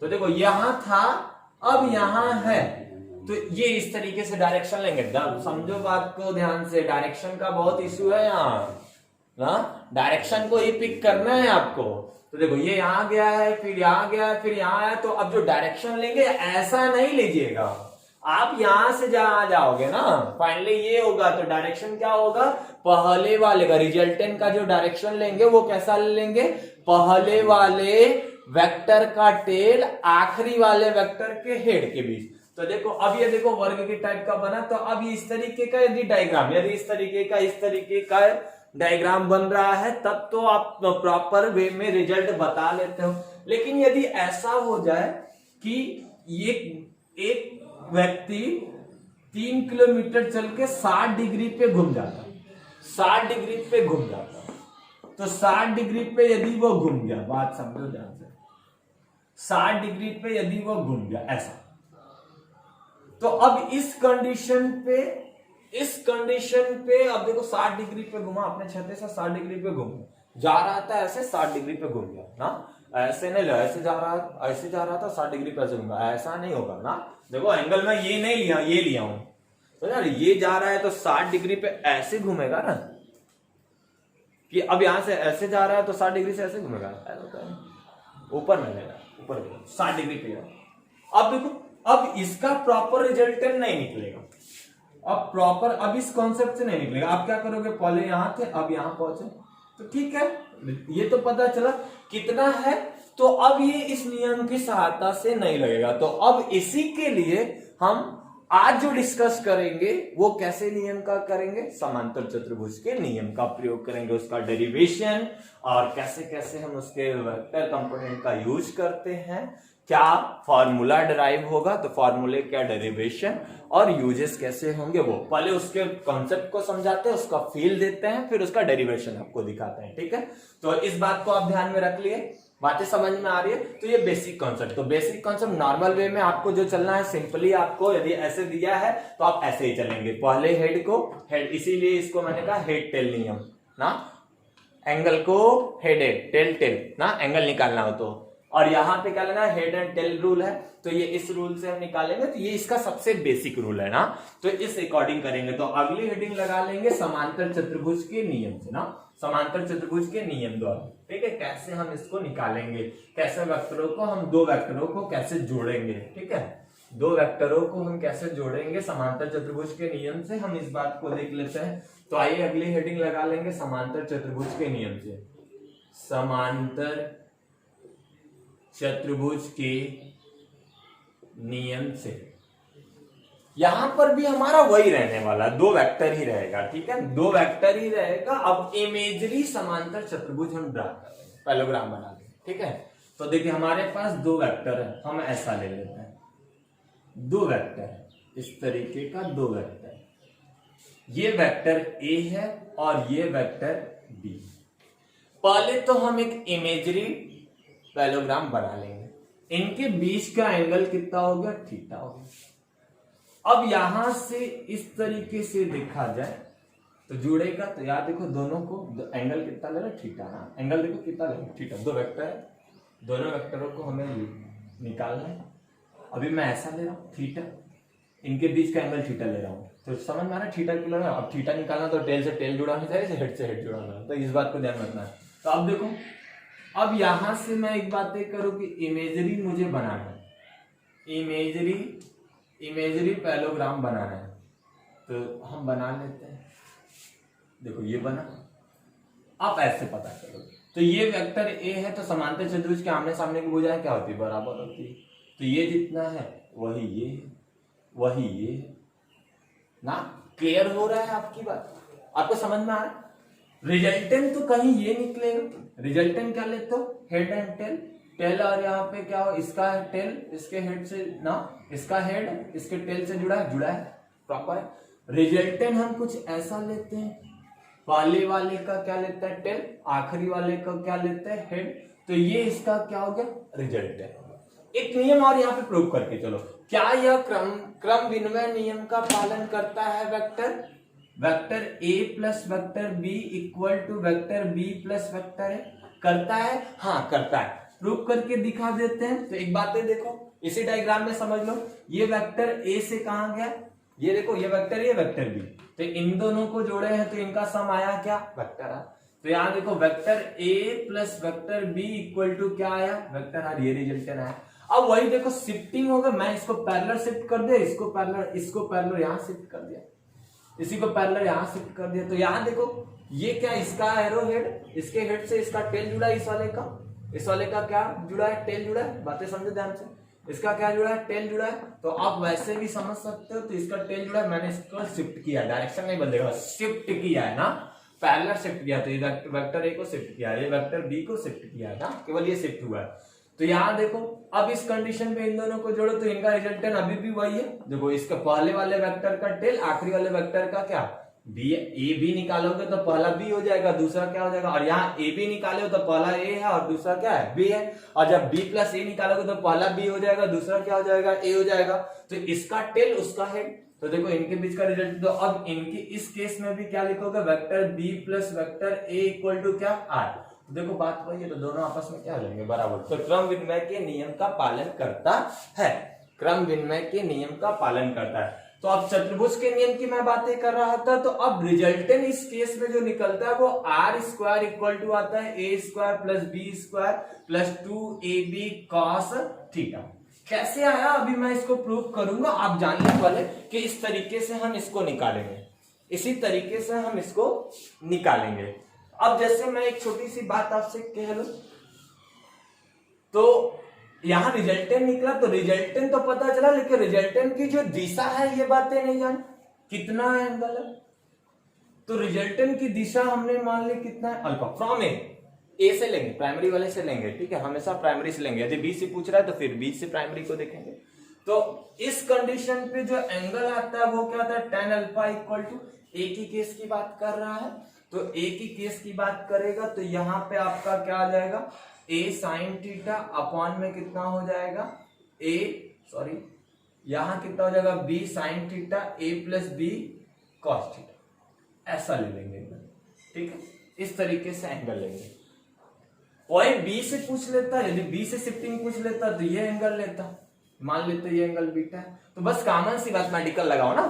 तो देखो यहां था, अब यहां है, तो ये इस तरीके से डायरेक्शन लेंगे। समझो बात को ध्यान से, डायरेक्शन का बहुत इश्यू है यहाँ ना, डायरेक्शन को ही पिक करना है आपको। तो देखो ये यहां गया है, फिर यहां गया है, फिर यहां है, तो अब जो डायरेक्शन लेंगे ऐसा नहीं लीजिएगा, आप यहां से जहां जाओगे ना, फाइनली ये होगा। तो डायरेक्शन क्या होगा, पहले वाले का, रिजल्टेंट का जो डायरेक्शन लेंगे वो कैसा लेंगे, पहले वाले वेक्टर का टेल आखिरी वाले वेक्टर के हेड के बीच। तो देखो अब ये देखो वर्ग के टाइप का बना, तो अब इस तरीके का यदि डायग्राम, यदि इस तरीके का डायग्राम बन रहा है, तब तो आप प्रॉपर वे में रिजल्ट बता लेते हो। लेकिन यदि ऐसा हो जाए कि ये एक व्यक्ति 3 किलोमीटर चल के 60 डिग्री पे घूम जाता, 60 डिग्री पे घूम जाता है। तो 60 डिग्री पे यदि वो घूम गया, बात समझो ध्यान से, 60 डिग्री पे यदि वो घूम गया ऐसा, तो अब इस कंडीशन पे अब देखो 60 डिग्री पे घुमा, अपने छते से 60 डिग्री पे घूम जा रहा था, ऐसे 60 डिग्री पे घूम गया ना, ऐसे नहीं, ऐसे जा रहा था 60 डिग्री पे ऐसे घूमा, ऐसा नहीं होगा ना। देखो एंगल में ये नहीं लिया, ये लिया हूं, तो यार ये जा रहा है तो 60 डिग्री पे ऐसे घूमेगा ना, कि अब यहां से ऐसे जा रहा है तो 60 डिग्री से ऐसे घूमेगा, ऊपर में लेगा, ऊपर 60 डिग्री पे। अब देखो, अब इसका प्रॉपर रिजल्टेंट नहीं निकलेगा, अब इस कॉन्सेप्ट से नहीं निकलेगा। आप क्या करोगे, पहले यहां थे अब यहां पहुंचे, तो ठीक है, ये तो पता चला कितना है, तो अब ये इस नियम की सहायता से नहीं लगेगा। तो अब इसी के लिए हम आज जो डिस्कस करेंगे वो कैसे नियम का करेंगे, समांतर चतुर्भुज के नियम का प्रयोग करेंगे, उसका डेरिवेशन और कैसे कैसे हम उसके वेक्टर कंपोनेंट का यूज करते हैं, क्या फॉर्मूला डिराइव होगा, तो फॉर्मूले क्या डेरिवेशन और यूजेस कैसे होंगे, वो पहले उसके कॉन्सेप्ट को समझाते हैं, उसका फील देते हैं, फिर उसका डेरिवेशन आपको दिखाते हैं। ठीक है, तो इस बात को आप ध्यान में रख लिए, बातें समझ में आ रही है। तो ये बेसिक कॉन्सेप्ट, तो बेसिक कॉन्सेप्ट नॉर्मल वे में आपको जो चलना है, सिंपली आपको यदि ऐसे दिया है तो आप ऐसे ही चलेंगे, पहले हेड को हेड, इसीलिए इसको मैंने कहा हेड टेल नियम ना, एंगल को हेड टेल टेल ना, एंगल निकालना हो तो, और यहां पे क्या लेना है, हेड एंड टेल रूल है, तो ये इस रूल से हम निकालेंगे, तो ये इसका सबसे बेसिक रूल है ना, तो इस अकॉर्डिंग करेंगे। तो अगली हेडिंग लगा लेंगे समांतर चतुर्भुज के नियम से ना, समांतर चतुर्भुज के नियम द्वारा। ठीक है, कैसे हम इसको निकालेंगे, कैसे वेक्टरों को हम दो वेक्टरों को कैसे जोड़ेंगे। ठीक है, दो वेक्टरों को हम कैसे जोड़ेंगे समांतर चतुर्भुज के नियम से, हम इस बात को देख लेते हैं। तो आइए अगली हेडिंग लगा लेंगे समांतर चतुर्भुज के नियम से, समांतर चतुर्भुज के नियम से। यहां पर भी हमारा वही रहने वाला, दो वेक्टर ही रहेगा। ठीक है, दो वेक्टर ही रहेगा। अब इमेजरी समांतर चतुर्भुज हम ड्रा कर लेंगे, पैलोग्राम बना लेंगे। ठीक है, तो देखिए हमारे पास दो वेक्टर है, हम ऐसा ले लेते हैं, दो वेक्टर है, इस तरीके का दो वेक्टर, ये वेक्टर ए है और ये वेक्टर बी। पहले तो हम एक इमेजरी पैलोग्राम बना लेंगे, इनके बीच का एंगल कितना हो गया, थीटा हो गया। अब यहां से इस तरीके से देखा जाए तो जुड़ेगा, तो यार देखो दोनों को एंगल कितना ले रहा है, थीटा ना, एंगल देखो कितना ले रहा है, थीटा। दो वेक्टर है, दोनों वेक्टरों को हमें निकालना है। अभी मैं ऐसा ले रहा हूं थीटा, इनके बीच का एंगल थीटा ले रहा हूं, तो समझ में आ रहा है थीटा क्यों ले रहा हूं। अब थीटा निकालना तो टेल से टेल जुड़ाना चाहिए, हेड से हेड जुड़ाना है, तो इस बात को ध्यान रखना है। तो अब देखो, अब यहां से मैं एक बात करूं कि इमेजरी मुझे बनाना है, इमेजरी पैलोग्राम बनाना है, तो हम बना लेते हैं। देखो ये बना, आप ऐसे पता करो, तो ये वेक्टर ए है, तो समांतर चतुर्भुज के आमने सामने की भुजाएं क्या होती है, बराबर होती है। तो ये जितना है वही ये है, वही ये है ना। क्लियर हो रहा है आपकी बात, आपको समझ में आ रहा है। रिजल्टेंट तो कहीं ये निकलेगा, रिजल्टेंट क्या लेते हो, हेड एंड टेल, टेल और यहाँ पे क्या हो, इसका टेल इसके हेड से ना, इसका हेड इसके टेल से जुड़ा है प्रॉपर। रिजल्टेंट हम कुछ ऐसा लेते हैं, पहले वाले का क्या लेता है टेल, आखिरी वाले का क्या लेता है हेड, तो ये इसका क्या हो गया, रिजल्ट है। एक नियम और यहाँ पे प्रूव करके चलो, क्या यह क्रम विनिमय नियम का पालन करता है vector A plus vector B equal to vector B plus vector A, करता है, हाँ करता है, प्रूव करके दिखा देते हैं। तो एक बात है, देखो इसी डायग्राम में समझ लो, ये वेक्टर ए से कहां गया, ये देखो ये वेक्टर बी, तो इन दोनों को जोड़े हैं तो इनका सम आया क्या, वेक्टर आर। तो यहाँ देखो vector A plus vector B equal to क्या आया, वेक्टर आर, ये रिजल्टेंट आया। अब वही देखो शिफ्टिंग होगा, मैं इसको पैरेलल शिफ्ट कर दिया, इसको पैरेलल यहाँ शिफ्ट कर दिया, इसी को पैरेलल यहाँ शिफ्ट कर दिया। तो यहाँ देखो ये क्या, इसका एरो हेड, इसके हेड से इसका टेल जुड़ा है, इस वाले का क्या जुड़ा है, टेल जुड़ा है। बातें समझे ध्यान से, इसका क्या जुड़ा है, टेल जुड़ा है। तो आप वैसे भी समझ सकते हो, तो इसका टेल जुड़ा है, मैंने इसको शिफ्ट किया, डायरेक्शन नहीं बदलेगा, शिफ्ट किया है ना, पैरेलल शिफ्ट किया। तो ये वेक्टर ए को शिफ्ट किया, ये वेक्टर बी को शिफ्ट किया है ना, केवल ये शिफ्ट हुआ है। तो यहाँ देखो, अब इस कंडीशन पे इन दोनों को जोड़ो तो इनका रिजल्टेंट अभी भी वही है। देखो इसका पहले वाले वेक्टर का टेल, आखिरी वाले वेक्टर का क्या, बी ए बी निकालोगे तो पहला बी हो जाएगा, दूसरा क्या हो जाएगा, और यहाँ ए बी निकाले हो तो पहला ए है और दूसरा क्या है, बी है। और जब बी प्लस ए निकालोगे तो पहला बी हो जाएगा, दूसरा क्या हो जाएगा, ए हो जाएगा। तो इसका टेल उसका हेड, तो देखो इनके बीच का रिजल्ट। तो अब इनकी इस केस में भी क्या लिखोगे, vector B plus vector A equal to क्या, आर। तो देखो बात वही है, तो दोनों आपस में क्या हो जाएंगे, बराबर। तो क्रम विनिमय के नियम का पालन करता है, क्रम विनिमय के नियम का पालन करता है। तो अब चतुर्भुज के नियम की मैं बातें कर रहा था, तो अब रिजल्टेंट इस केस में जो निकलता है वो आर स्क्वायर इक्वल टू आता है A square plus B square plus 2ab cos theta. कैसे आया अभी मैं इसको प्रूव करूंगा, आप जानने वाले कि इस तरीके से हम इसको निकालेंगे, इसी तरीके से हम इसको निकालेंगे। अब जैसे मैं एक छोटी सी बात आपसे कह लूं, तो यहां रिजल्टेंट निकला, तो रिजल्टेंट तो पता चला, लेकिन रिजल्टेंट की जो दिशा है ये बातें नहीं जान, कितना एंगल है। तो रिजल्टेंट की दिशा हमने मान ली कितना है, अल्फा। फ्रॉम ए से लेंगे, प्राइमरी वाले से लेंगे, ठीक है, हमेशा प्राइमरी से लेंगे। यदि बी से पूछ रहा है तो फिर बी से प्राइमरी को देखेंगे। तो इस कंडीशन पे जो एंगल आता है वो क्या आता है, tan अल्फा इक्वल टू, ए की केस की बात कर रहा है, तो ए की केस की बात करेगा तो यहां पे आपका क्या आ जाएगा, ए साइन थीटा अपॉन में कितना हो जाएगा, यहां कितना हो जाएगा, बी साइन थीटा ए प्लस बी कॉस थीटा, ऐसा ले लेंगे, ठीक है। इस तरीके से एंगल लेंगे। कोई बी से पूछ लेता, यदि बी से शिफ्टिंग पूछ लेता तो ये एंगल लेता, मान लेते ये एंगल बीटा है, तो बस कॉमन सी मैथमेटिकल लगाओ ना,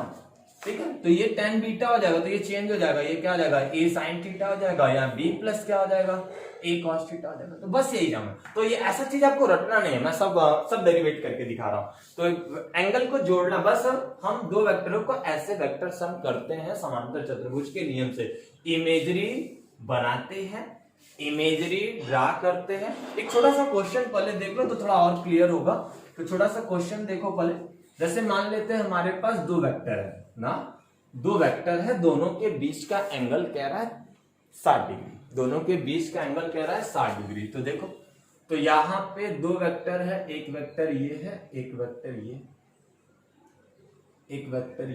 ठीक है। तो ये tan बीटा हो जाएगा, तो ये चेंज हो जाएगा, ये क्या हो जाएगा, a sin थीटा हो जाएगा, या b प्लस क्या हो जाएगा, a cos थीटा हो जाएगा। तो बस यही जाना, तो ये ऐसा चीज आपको रटना नहीं है, मैं सब डेरिवेट करके दिखा रहा हूं। तो एंगल को जोड़ना, बस हम दो वेक्टरों को ऐसे वेक्टर सम करते हैं समांतर चतुर्भुज के नियम से, इमेजरी बनाते हैं, इमेजरी ड्रा करते हैं। एक छोटा सा क्वेश्चन पहले देख लो तो थोड़ा और क्लियर होगा। तो छोटा सा क्वेश्चन देखो पहले, जैसे मान लेते हैं हमारे पास दो वेक्टर है ना, दो वेक्टर है, दोनों के बीच का एंगल कह रहा है 60 डिग्री, दोनों के बीच का एंगल कह रहा है 60 डिग्री। तो देखो, तो यहां पे दो वेक्टर है, एक वेक्टर ये है, एक वेक्टर ये, एक वेक्टर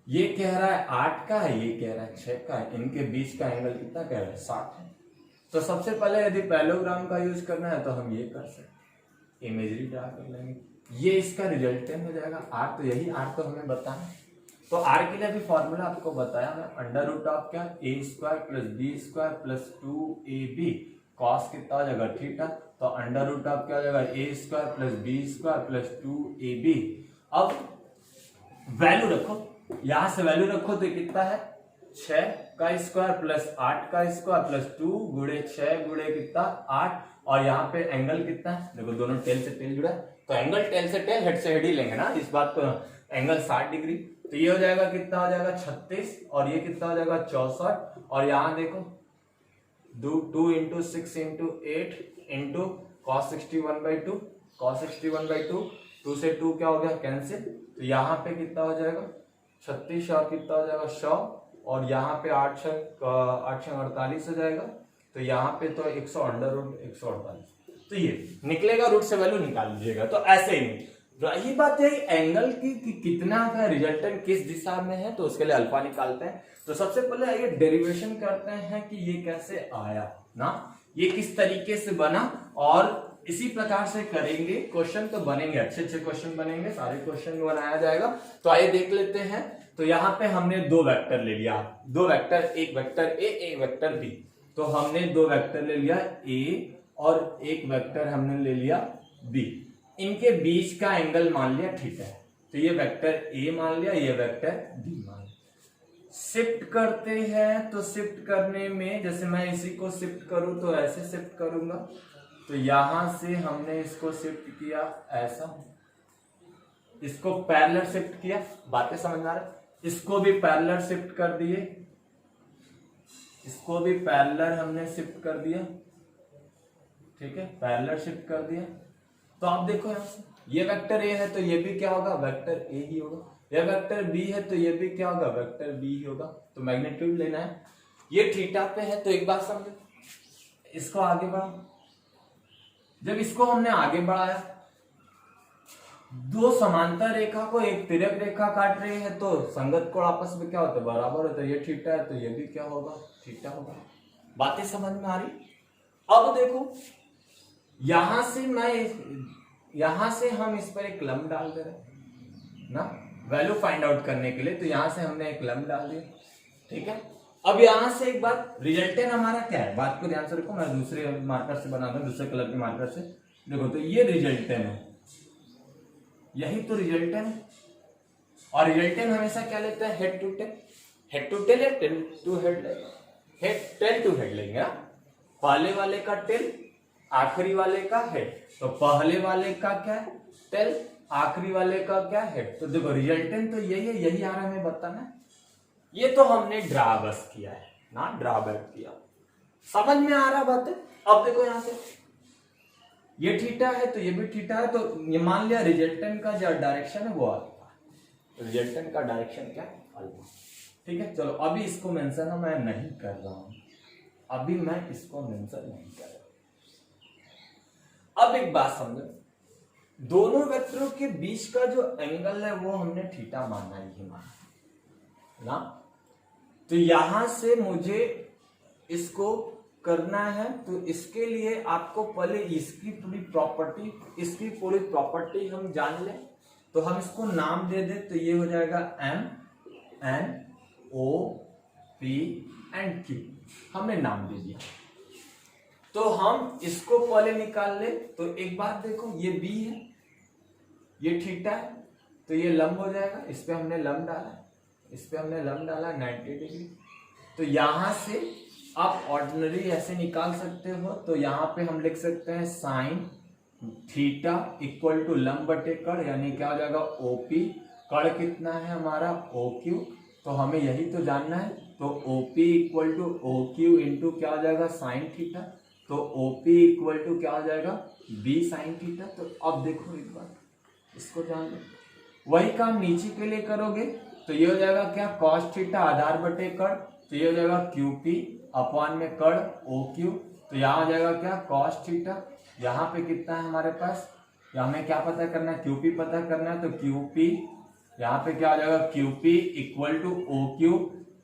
ये कह रहा है 8 का है, ये कह रहा है 6 का है, इनके बीच का एंगल कितना कह रहा है, 60 है। तो सबसे पहले यदि पैरेललोग्राम का यूज करना है तो हम ये कर सकते, इमेजरी ड्रा कर लेंगे, ये इसका रिजल्टेंट हो जाएगा आर। तो यही आर तो हमें बताना, तो आर के लिए भी फॉर्मूला आपको बताया मैं, अंडर रूट ऑफ क्या, A square plus B square plus 2ab cos कितना हो जाएगा थीटा। तो अंडर रूट ऑफ क्या हो जाएगा, A square plus B square plus 2ab। अब वैल्यू रखो, यहां से वैल्यू रखो तो कितना है, 6 का स्क्वायर प्लस 8 का स्क्वायर प्लस 2 गुणे 6 गुणे कितना 8, और यहाँ पे एंगल कितना है, देखो दोनों टेल से टेल जुड़ा है, तो एंगल टेल से टेल, हेड से हेड ही लेंगे ना इस बात को, एंगल 60 डिग्री। तो ये हो जाएगा कितना हो जाएगा 36, और ये कितना हो जाएगा 64, और यहाँ देखो 2 into 6 into 8 into cos 61/2, cos 61/2, 2 से 2 क्या हो गया कैंसिल, तो यहाँ पे कितना हो जाएगा 36 और कितना हो जाएगा 100, और यहाँ पे 8 6 48 हो जाएगा, तो यहाँ पे तो 100 अंडर रूट 148, तो ये निकलेगा, रूट से वैल्यू निकाल लीजिएगा। तो ऐसे ही रही बात है एंगल की कि कितना का रिजल्टेंट किस दिशा में है, तो उसके लिए अल्फा निकालते हैं। तो सबसे पहले ये डेरिवेशन करते हैं कि ये कैसे आया ना, ये किस तरीके से बना, और इसी प्रकार से करेंगे, क्वेश्चन तो बनेंगे, अच्छे अच्छे क्वेश्चन बनेंगे, सारे क्वेश्चन बनाया जाएगा। तो आइए देख लेते हैं। तो यहाँ पे हमने दो वेक्टर ले लिया, दो वेक्टर, एक वेक्टर ए, एक वेक्टर बी। तो हमने दो वेक्टर ले लिया ए और एक वेक्टर हमने ले लिया बी, इनके बीच का एंगल मान लिया थीटा है। तो ये वेक्टर ए मान लिया, ये वेक्टर बी मान लिया। शिफ्ट करते हैं, तो शिफ्ट करने में जैसे मैं इसी को शिफ्ट करूं तो ऐसे शिफ्ट करूंगा, तो यहां से हमने इसको शिफ्ट किया ऐसा, इसको पैरेलल शिफ्ट किया, बातें समझ आ रहा है, इसको भी पैरेलल शिफ्ट कर दिए, इसको भी पैरेलल हमने शिफ्ट कर दिया, ठीक है, पैरेलल शिफ्ट कर दिया। तो आप देखो यहां से, ये वेक्टर ए है तो ये भी क्या होगा, वेक्टर ए ही होगा, यह वेक्टर बी है तो ये भी क्या होगा, वेक्टर बी ही होगा। तो मैग्नीट्यूड लेना है, ये थीटा पे है, तो एक बात समझो, इसको आगे बढ़ाओ, जब इसको हमने आगे बढ़ाया दो समांतर रेखा को एक तिर्यक रेखा काट रही है तो संगत कोण आपस में क्या होता है, बराबर होता है। ये थीटा है तो ये भी क्या होगा, थीटा होगा। बातें समझ में आ रही। अब देखो यहां से हम इस पर एक लंब डाल दे रहे ना, वैल्यू फाइंड आउट करने के लिए। तो यहां से हमने एक लंब डाल दिया, ठीक है। अब यहां से एक बात, रिजल्टेंट हमारा क्या है, बात को ध्यान से रखो। मैं दूसरे मार्कर से बना दूं, दूसरे कलर के मार्कर से। देखो तो ये रिजल्टेंट है, यही तो रिजल्टेंट है। और रिजल्टेंट हमेशा क्या लेता है, head to tail. Head to tail या टेल टू हेड लेगा, टेल टू हेड लेंगे। पहले वाले का टेल, आखिरी वाले का हेड। तो पहले वाले का क्या है, टेल, आखिरी वाले का क्या, हेड। तो देखो रिजल्टेंट तो यही है, यही आ रहा है हमें बताना। ये तो हमने ड्रा बस किया है ना, ड्रा बैक किया। समझ में आ रहा बात है। अब देखो यहां से ये थीटा है तो ये भी थीटा है। तो ये मान लिया रिजल्टेंट का जो डायरेक्शन है वो अल्फा, रिजल्टेंट का डायरेक्शन क्या है, अल्फा। ठीक है, चलो अभी इसको मेंशन मैं नहीं कर रहा हूं, अभी मैं इसको मेंशन नहीं कर रहा। अब एक बात समझो, दोनों वेक्टरों के बीच का जो एंगल है वो हमने थीटा माना ही माना ना। तो यहां से मुझे इसको करना है, तो इसके लिए आपको पहले इसकी पूरी प्रॉपर्टी हम जान लें। तो हम इसको नाम दे दें, तो ये हो जाएगा M N O P and Q, हमने नाम दे दिया। तो हम इसको पहले निकाल ले। तो एक बात देखो, ये B है, ये थीटा है, तो ये लंब हो जाएगा। इस पे हमने लंब डाला 90 डिग्री। तो यहां से आप ऑर्डिनरी ऐसे निकाल सकते हो। तो यहां पे हम लिख सकते हैं साइन थीटा इक्वल टू लंब बटे कड़, यानी क्या हो जाएगा ओपी। कड़ कितना है हमारा OQ, तो हमें यही तो जानना है। तो OP equal to OQ into क्या हो जाएगा साइन थीटा। तो OP इक्वल टू क्या हो जाएगा B साइन थीटा। तो अब देखो एक बार इसको जान लो, वही काम नीचे के लिए करोगे तो ये हो जाएगा क्या, कॉस थीटा आधार बटे कड़। तो ये हो जाएगा QP अपॉन में कड़ OQ। तो यहाँ हो जाएगा क्या, कॉस थीटा। यहाँ पे कितना है हमारे पास, हमें क्या पता करना है, QP पता करना है। तो QP यहाँ पे क्या हो जाएगा, QP इक्वल टू OQ,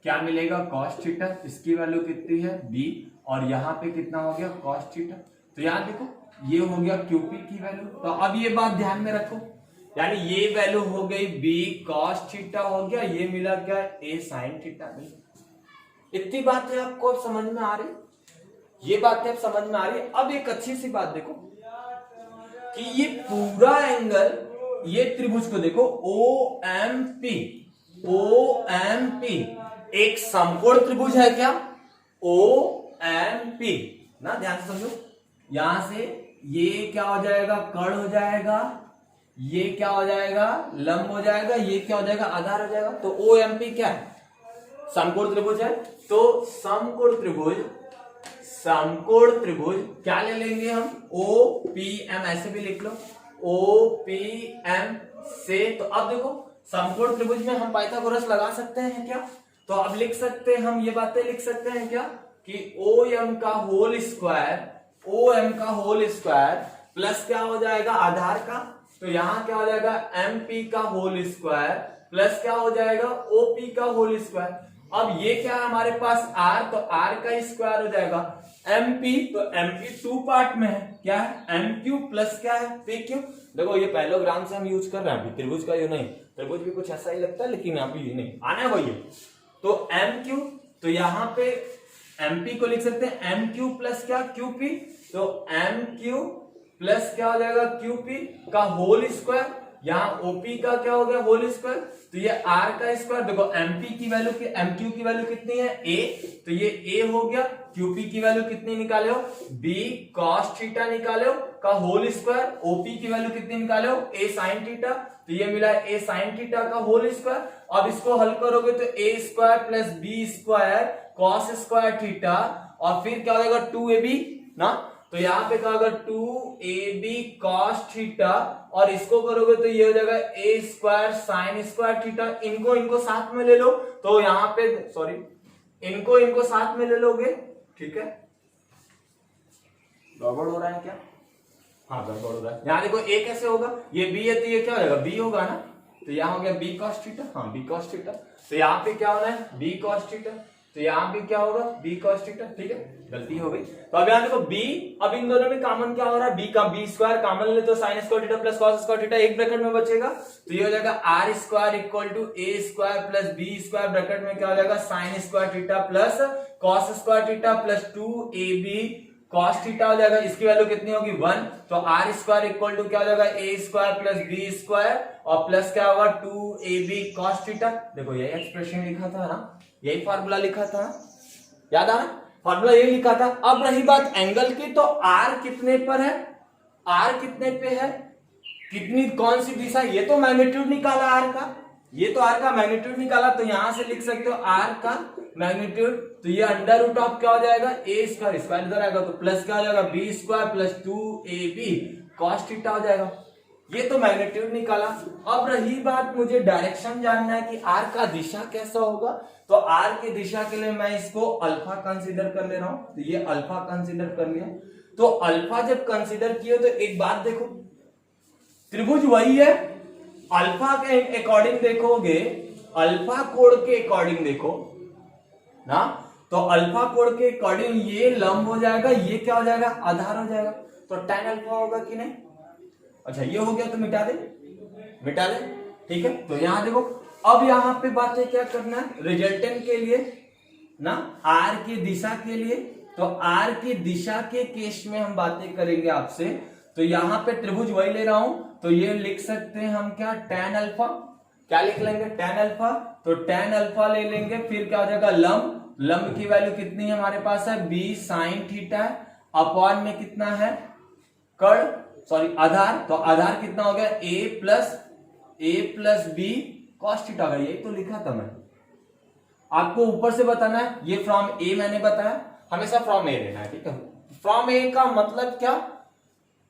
क्या मिलेगा कॉस थीटा। इसकी वैल्यू कितनी है B, और यहाँ पे कितना हो गया कॉस थीटा। तो यहाँ देखो ये हो गया QP की वैल्यू। तो अब ये बात ध्यान में रखो, यानी ये वैल्यू हो गई B कॉस थीटा हो गया, ये मिला क्या A साइन थीटा मिला। इतनी बातें आपको अब समझ में आ रही, ये बातें अब समझ में आ रही। अब एक अच्छी सी बात देखो कि ये पूरा एंगल, ये त्रिभुज को देखो OMP एक समकोण त्रिभुज है क्या, OMP ना, ध्यान से समझो। यहां से ये क्या हो जाएगा, कर्ण हो जाएगा, ये क्या हो जाएगा लंब हो जाएगा, ये क्या हो जाएगा आधार हो जाएगा। तो OMP क्या है, समकोण त्रिभुज है। तो समकोण त्रिभुज क्या ले लेंगे हम, OPM, ऐसे भी लिख लो OPM से। तो अब देखो समकोण त्रिभुज में हम पाइथागोरस लगा सकते हैं क्या, तो अब लिख सकते हैं हम, ये बातें लिख सकते हैं क्या कि OM का होल स्क्वायर प्लस क्या हो जाएगा आधार का। तो यहां क्या हो जाएगा MP का होल स्क्वायर प्लस क्या हो जाएगा OP का होल स्क्वायर। अब ये क्या है हमारे पास R, तो R का स्क्वायर हो जाएगा MP। तो MP 2 पार्ट में है, क्या है MQ प्लस क्या है PQ। देखो ये पैरेललोग्राम से हम यूज कर रहे हैं, त्रिभुज का ये नहीं, त्रिभुज भी कुछ ऐसा ही लगता है लेकिन यहाँ पे ये नहीं आना है वही। तो MQ, तो यहाँ पे MP को लिख सकते हैं MQ प्लस क्या QP। तो MQ प्लस क्या हो जाएगा QP का होल स्क्वायर, यहाँ OP का क्या हो गया होल स्क्वायर। तो ये R का स्क्वायर, देखो MQ की वैल्यू कितनी है A, तो ये A हो गया। QP की वैल्यू कितनी निकाले हो, B cos थीटा निकाले हो का होल स्क्वायर। OP की वैल्यू कितनी निकाले हो, A sin थीटा, तो ये मिला A sin थीटा का होल स्क्वायर। अब इसको हल करोगे तो A square plus B square cos square theta, और फिर क्या हो जाएगा 2AB ना। तो यहाँ पे क्या होगा 2AB cos थीटा, और इसको करोगे तो ये हो जाएगा A square sine square theta. इनको साथ में ले लो, तो यहाँ पे सॉरी इनको साथ में ले लोगे, ठीक है। गड़बड़ हो रहा है क्या, हाँ गड़बड़ हो रहा है। यहाँ देखो ए कैसे होगा, ये बी है तो ये क्या हो जाएगा, बी होगा ना, तो यहाँ हो गया बी कॉस थीटा, हाँ बी कॉस थीटा। तो यहाँ पे क्या होना है, बी कॉस थीटा, तो यहाँ भी क्या होगा, बी कॉस थीटा। ठीक है, गलती हो गई। तो अब यहाँ देखो बी, अब इन दोनों में कॉमन क्या हो रहा है, बी का बी स्क्वायर कॉमन ले तो sine square theta plus cos square theta एक ब्रैकेट में बचेगा, तो ये हो जाएगा R square equal to A square plus B square, bracket में क्या हो जाएगा, sine square theta plus cos square theta plus 2ab cos theta हो जाएगा। इसकी वैल्यू कितनी होगी, 1। तो आर स्क्वायर इक्वल टू क्या हो जाएगा, A square plus B square और प्लस क्या होगा 2ab कॉस थीटा। देखो यही एक्सप्रेशन लिखा था ना, यही फॉर्मूला लिखा था, याद आ रहा, फॉर्मूला यही लिखा था। अब रही बात एंगल की, तो आर कितने पर है, आर कितने पे है, कितनी कौन सी दिशा, ये तो मैग्नीट्यूड निकाला आर का, ये तो आर का मैग्नीट्यूड निकाला, तो यहां से लिख सकते हो आर का मैग्नीट्यूड, तो ये अंडर रूट ऑफ क्या हो जाएगा, ए स्क्वायर, स्क्वायर इधर आएगा तो प्लस क्या हो जाएगा, B square plus 2ab cos theta हो जाएगा। ये तो मैग्नीट्यूड निकाला। अब रही बात मुझे डायरेक्शन जानना है कि आर का दिशा कैसा होगा, तो आर की दिशा के लिए मैं इसको अल्फा कंसीडर कर ले रहा हूं, तो ये अल्फा कंसीडर कर लिया। तो अल्फा जब कंसीडर किया तो एक बात देखो, त्रिभुज वही है, अल्फा के अकॉर्डिंग देखोगे, अल्फा कोण के अकॉर्डिंग देखो ना, तो अल्फा कोण के अकॉर्डिंग ये लंब हो जाएगा, ये क्या हो जाएगा, आधार हो जाएगा, तो tan अल्फा होगा कि नहीं। अच्छा ये हो गया तो मिटा दे, मिटा दे, ठीक है। तो यहां देखो, अब यहां पे बातें क्या करना है, रिजल्टेंट के लिए ना, आर की दिशा के लिए, तो आर की दिशा के केस में हम बातें करेंगे आपसे। तो यहां पे त्रिभुज वही ले रहा हूं, तो ये लिख सकते हैं हम क्या, tan अल्फा, क्या लिख लेंगे, tan अल्फा, तो tan अल्फा ले लेंगे, फिर क्या हो जाएगा लंब, लंब की वैल्यू कितनी है हमारे पास है, b sin थीटा, अपॉन में कितना है, कर्ण सॉरी आधार, तो आधार कितना हो गया, a plus B cos theta का, यही तो लिखा था मैं, आपको ऊपर से बताना है, ये फ्रॉम ए मैंने बताया, हमेशा फ्रॉम ए लेना है, ठीक है। फ्रॉम ए का मतलब क्या,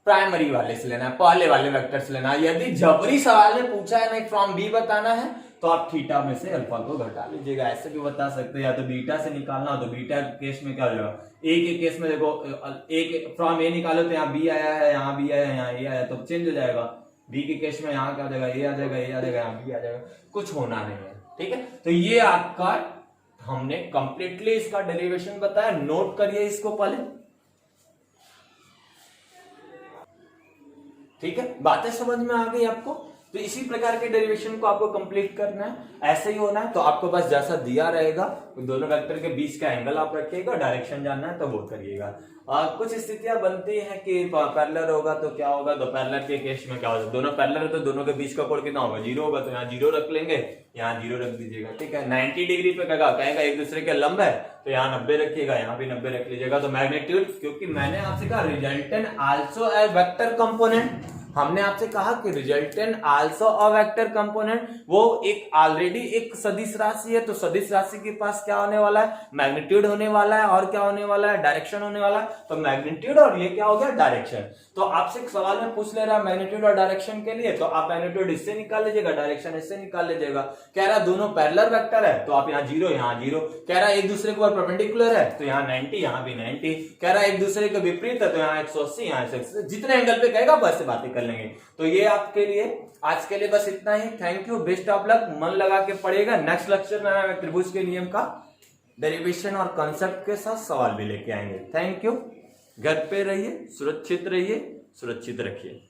प्राइमरी वाले से लेना है, पहले वाले वेक्टर से लेना है। यदि जबरी सवाल में पूछा है नहीं फ्रॉम बी बताना है, तो आप थीटा में से अल्फा को घटा लीजिएगा, ऐसे भी बता सकते हैं, या तो बीटा से निकालना हो तो बीटा के केस में क्या हो जाएगा, ए के केस में देखो, एक फ्रॉम ए निकालो तो यहाँ बी आया है, यहाँ बी आया है, यहाँ ए आया, तो चेंज हो जाएगा, बी के केस में यहाँ क्या आ जाएगा, ए आ जाएगा, ए आ जाएगा, यहाँ बी आ जाएगा, कुछ होना नहीं है, ठीक है। तो ये आपका हमने कंप्लीटली इसका डेरिवेशन बताया, नोट करिए इसको पहले, ठीक है। बातें समझ में आ गई आपको, तो इसी प्रकार के डेरिवेशन को आपको कंप्लीट करना है, ऐसे ही होना है। तो आपको बस जैसा दिया रहेगा, दोनों वेक्टर के बीच का एंगल आप रखिएगा, डायरेक्शन जानना है तो वो करिएगा। कुछ स्थितियां बनती हैं कि पैरेलल होगा तो क्या होगा, तो पैरेलल के केस में क्या होगा, दोनों पैरेलल है तो दोनों के बीच का कोण कितना होगा, 0 होगा, तो यहाँ 0 रख लेंगे, यहाँ 0 रख दीजिएगा, ठीक है। 90 डिग्री पे कहेगा एक दूसरे के लंब है, तो यहाँ 90 रखिएगा, यहाँ भी 90 रख लीजिएगा। तो मैग्नीट्यूड, क्योंकि मैंने आपसे कहा resultant also a vector component, हमने आपसे कहा कि resultant also a vector component, वो एक ऑलरेडी एक सदिश राशि है, तो सदिश राशि के पास क्या होने वाला है, मैग्नीट्यूड होने वाला है, और क्या होने वाला है, डायरेक्शन होने वाला है। तो मैग्नीट्यूड और ये क्या हो गया, डायरेक्शन। तो आपसे एक सवाल में पूछ ले रहा है मैग्नीट्यूड और डायरेक्शन के लिए, तो आप मैग्नीट्यूड इससे निकाल लीजिएगा, डायरेक्शन इससे निकाल लीजिएगा। कह रहा दोनों पैरेलल वेक्टर है, तो आप यहाँ 0 यहाँ 0, कह रहा एक दूसरे के ऊपर परपेंडिकुलर है, तो यहाँ 90 यहाँ भी 90, कह रहा एक दूसरे के विपरीत है, तो यहाँ 180 यहाँ 180, जितने एंगल पे कहेगा बस बातें कर लेंगे। तो ये आपके लिए आज के लिए बस इतना ही। Thank you, best of luck, मन लगा के पढ़ेगा। नेक्स्ट लेक्चर में मैं त्रिभुज के नियम का डेरिवेशन और कॉन्सेप्ट के साथ सवाल भी लेके आएंगे। थैंक यू, घर पे रहिए, सुरक्षित रहिए, सुरक्षित रखिए।